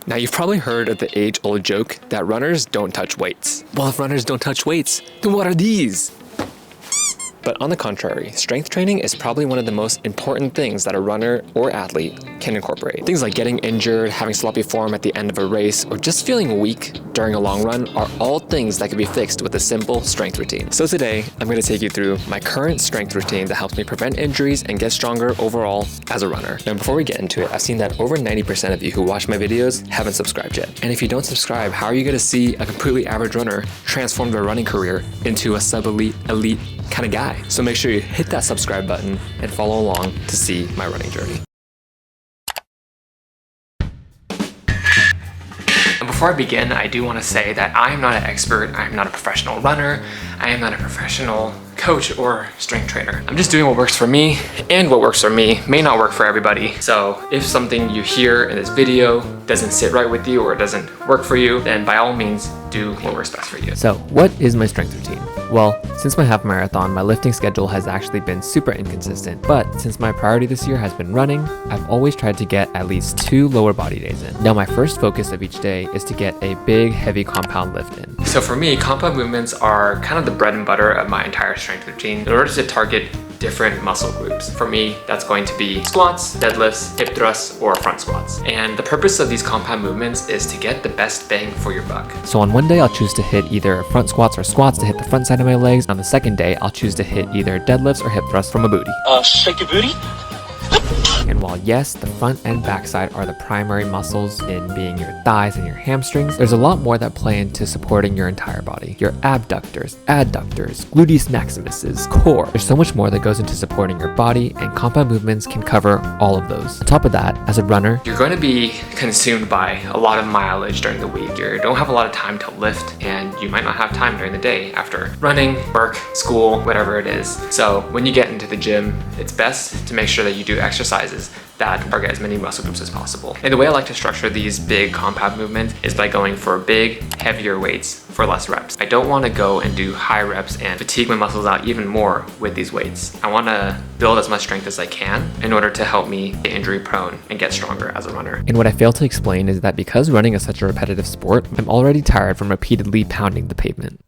Now, you've probably heard of the age-old joke that runners don't touch weights. Well, if runners don't touch weights, then what are these? But on the contrary, strength training is probably one of the most important things that a runner or athlete can incorporate. Things like getting injured, having sloppy form at the end of a race, or just feeling weak during a long run are all things that can be fixed with a simple strength routine. So today, I'm going to take you through my current strength routine that helps me prevent injuries and get stronger overall as a runner. Now, before we get into it, I've seen that over 90% of you who watch my videos haven't subscribed yet. And if you don't subscribe, how are you going to see a completely average runner transform their running career into a sub-elite, elite kind of guy? So make sure you hit that subscribe button and follow along to see my running journey. And before I begin, I do want to say that I am not an expert, I am not a professional runner, I am not a professional coach or strength trainer. I'm just doing what works for me, and what works for me may not work for everybody. So if something you hear in this video doesn't sit right with you or doesn't work for you, then by all means, do what works best for you. So what is my strength routine? Well, since my half marathon, my lifting schedule has actually been super inconsistent, but since my priority this year has been running, I've always tried to get at least 2 lower body days in. Now, my first focus of each day is to get a big, heavy compound lift in. So for me, compound movements are kind of the bread and butter of my entire strength routine in order to target different muscle groups. For me, that's going to be squats, deadlifts, hip thrusts, or front squats. And the purpose of these compound movements is to get the best bang for your buck. So on one day, I'll choose to hit either front squats or squats to hit the front side of my legs. On the second day, I'll choose to hit either deadlifts or hip thrusts from a booty. Shake your booty. And while yes, the front and back side are the primary muscles in being your thighs and your hamstrings, there's a lot more that play into supporting your entire body. Your abductors, adductors, gluteus maximuses, core. There's so much more that goes into supporting your body, and compound movements can cover all of those. On top of that, as a runner, you're going to be consumed by a lot of mileage during the week. You don't have a lot of time to lift, and you might not have time during the day after running, work, school, whatever it is. So when you get into the gym, it's best to make sure that you do exercises that target as many muscle groups as possible. And the way I like to structure these big compound movements is by going for big, heavier weights for less reps. I don't want to go and do high reps and fatigue my muscles out even more with these weights. I want to build as much strength as I can in order to help me get injury prone and get stronger as a runner. And what I fail to explain is that because running is such a repetitive sport, I'm already tired from repeatedly pounding the pavement.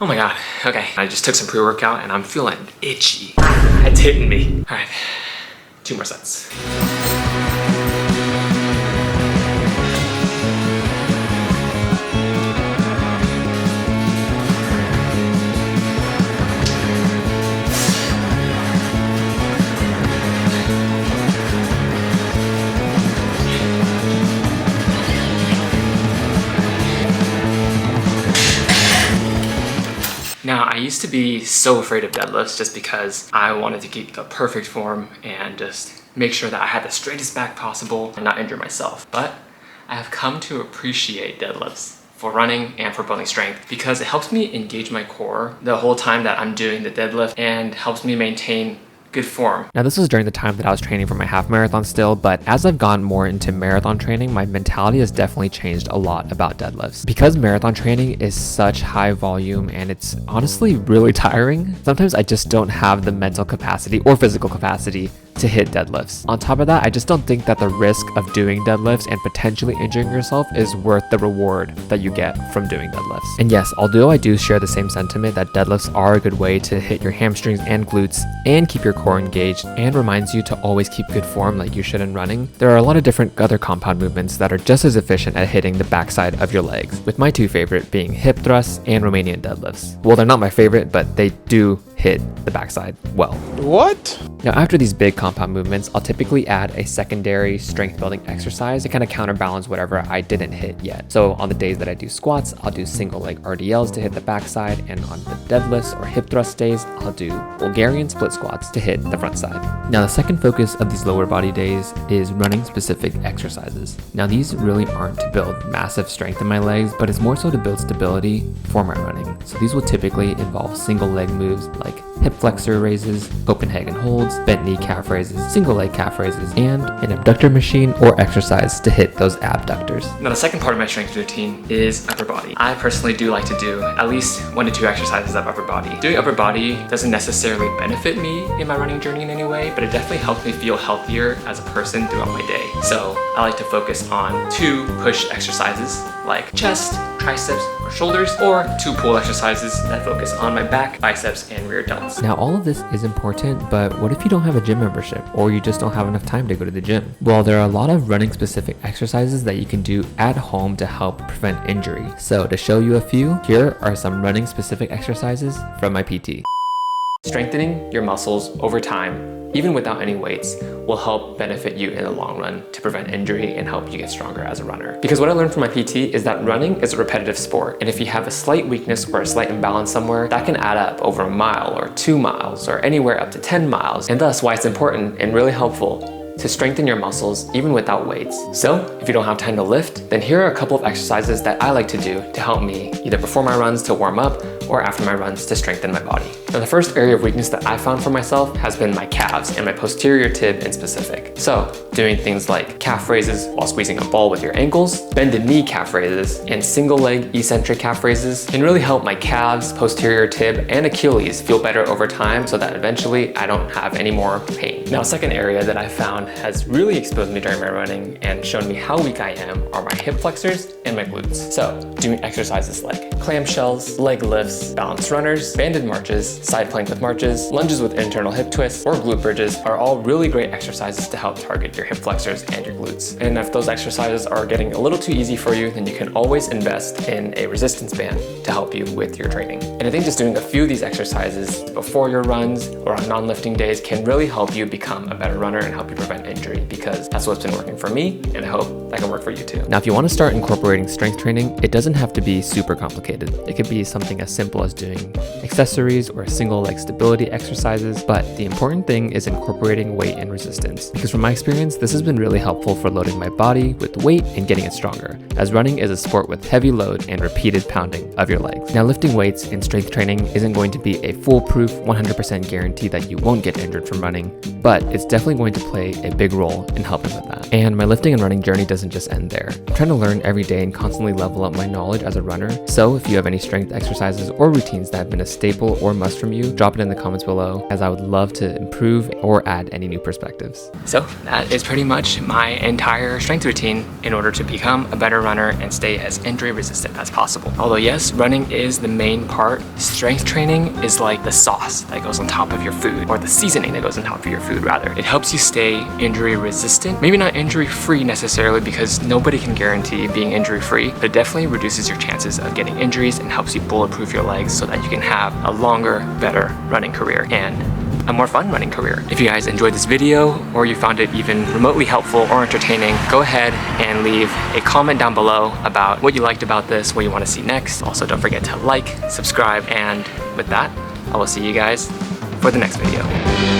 Oh my God, okay. I just took some pre-workout and I'm feeling itchy. It's hitting me. All right, 2 more sets. Now, I used to be so afraid of deadlifts just because I wanted to keep the perfect form and just make sure that I had the straightest back possible and not injure myself. But I have come to appreciate deadlifts for running and for building strength because it helps me engage my core the whole time that I'm doing the deadlift and helps me maintain good form. Now, this was during the time that I was training for my half marathon still, but as I've gone more into marathon training, my mentality has definitely changed a lot about deadlifts. Because marathon training is such high volume and it's honestly really tiring, sometimes I just don't have the mental capacity or physical capacity to hit deadlifts. On top of that, I just don't think that the risk of doing deadlifts and potentially injuring yourself is worth the reward that you get from doing deadlifts. And yes, although I do share the same sentiment that deadlifts are a good way to hit your hamstrings and glutes and keep your core engaged and reminds you to always keep good form like you should in running, there are a lot of different other compound movements that are just as efficient at hitting the backside of your legs, with my 2 favorite being hip thrusts and Romanian deadlifts. Well, they're not my favorite, but they do hit the backside well. What? Now, after these big compound movements, I'll typically add a secondary strength building exercise to kind of counterbalance whatever I didn't hit yet. So on the days that I do squats, I'll do single leg RDLs to hit the backside, and on the deadlifts or hip thrust days, I'll do Bulgarian split squats to hit the front side. Now, the second focus of these lower body days is running specific exercises. Now, these really aren't to build massive strength in my legs, but it's more so to build stability for my running. So these will typically involve single leg moves like like hip flexor raises, Copenhagen holds, bent knee calf raises, single leg calf raises, and an abductor machine or exercise to hit those abductors. Now the second part of my strength routine is upper body. I personally do like to do at least 1 to 2 exercises of upper body. Doing upper body doesn't necessarily benefit me in my running journey in any way, but it definitely helps me feel healthier as a person throughout my day. So I like to focus on 2 push exercises like chest, triceps, or shoulders, or 2 pull exercises that focus on my back, biceps, and rear delts. Now all of this is important, but what if you don't have a gym membership or you just don't have enough time to go to the gym? Well, there are a lot of running specific exercises that you can do at home to help prevent injury. So to show you a few, here are some running specific exercises from my PT. Strengthening your muscles over time, even without any weights, will help benefit you in the long run to prevent injury and help you get stronger as a runner. Because what I learned from my PT is that running is a repetitive sport, and if you have a slight weakness or a slight imbalance somewhere, that can add up over a mile or 2 miles or anywhere up to 10 miles, and thus why it's important and really helpful to strengthen your muscles even without weights. So if you don't have time to lift, then here are a couple of exercises that I like to do to help me either before my runs to warm up or after my runs to strengthen my body. Now the first area of weakness that I found for myself has been my calves and my posterior tib in specific. So doing things like calf raises while squeezing a ball with your ankles, bended knee calf raises, and single leg eccentric calf raises can really help my calves, posterior tib, and Achilles feel better over time so that eventually I don't have any more pain. Now a second area that I found has really exposed me during my running and shown me how weak I am are my hip flexors and my glutes. So doing exercises like clamshells, leg lifts, balanced runners, banded marches, side plank with marches, lunges with internal hip twists, or glute bridges are all really great exercises to help target your hip flexors and your glutes. And if those exercises are getting a little too easy for you, then you can always invest in a resistance band to help you with your training. And I think just doing a few of these exercises before your runs or on non-lifting days can really help you become a better runner and help you prevent injury, because that's what's been working for me, and I hope that can work for you too. Now, if you want to start incorporating strength training, it doesn't have to be super complicated. It could be something as simple as doing accessories or single leg stability exercises, but the important thing is incorporating weight and resistance, because from my experience, this has been really helpful for loading my body with weight and getting it stronger, as running is a sport with heavy load and repeated pounding of your legs. Now, lifting weights in strength training isn't going to be a foolproof 100% guarantee that you won't get injured from running, but it's definitely going to play a big role in helping with that. And my lifting and running journey doesn't just end there. I'm trying to learn every day and constantly level up my knowledge as a runner. So if you have any strength exercises or routines that have been a staple or must from you, drop it in the comments below, as I would love to improve or add any new perspectives. So that is pretty much my entire strength routine in order to become a better runner and stay as injury resistant as possible. Although yes, running is the main part, strength training is like the sauce that goes on top of your food, or the seasoning that goes on top of your food rather. It helps you stay injury resistant, maybe not injury free necessarily, because nobody can guarantee being injury free, but it definitely reduces your chances of getting injuries and helps you bulletproof your legs so that you can have a longer, better running career and a more fun running career. If you guys enjoyed this video or you found it even remotely helpful or entertaining, go ahead and leave a comment down below about what you liked about this, what you want to see next. Also, don't forget to like, subscribe, and with that, I will see you guys for the next video.